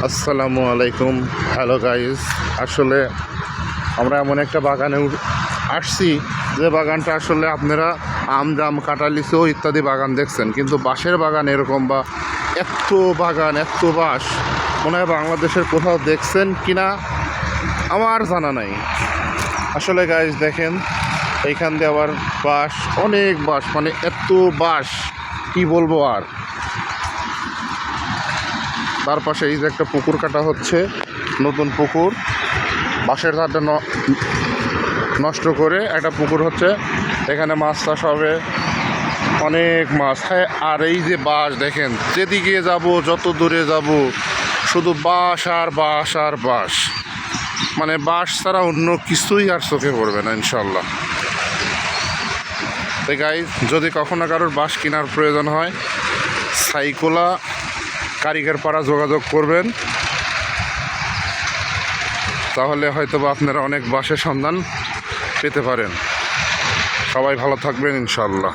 আসসালামু আলাইকুম। Hello guys, আসলে আমরা এমন একটা বাগানে আসছি যে বাগানটা আসলে আপনারা আম জাম কাঁঠাল লিচু ইত্যাদি বাগান দেখছেন, কিন্তু বাঁশের বাগান এরকম বা এত বাগান এত বাঁশ মনে হয় বাংলাদেশের কোথাও দেখছেন কিনা আমার জানা নাই। আসলে গাইস দেখেন, এইখান দিয়ে আবার বাঁশ, অনেক বাঁশ, মানে এত বাঁশ কি বলবো আর। তার পাশে এই যে একটা পুকুর কাটা হচ্ছে, নতুন পুকুর, বাঁশের ধারটা নষ্ট করে একটা পুকুর হচ্ছে, এখানে মাছ চাষ হবে, অনেক মাছ। হ্যাঁ, আর এই যে বাঁশ দেখেন, যেদিকে যাব যত দূরে যাব শুধু বাঁশ আর বাঁশ আর বাঁশ, মানে বাঁশ ছাড়া অন্য কিছুই আর চোখে পড়বে না ইনশাল্লাহ। তো গাইজ, যদি কখনো কারোর বাঁশ কেনার প্রয়োজন হয় সাইকোলা কারিগরপাড়া যোগাযোগ করবেন, তাহলে হয়তো বা আপনারা অনেক বাঁশের সন্ধান পেতে পারেন। সবাই ভালো থাকবেন ইনশাল্লাহ।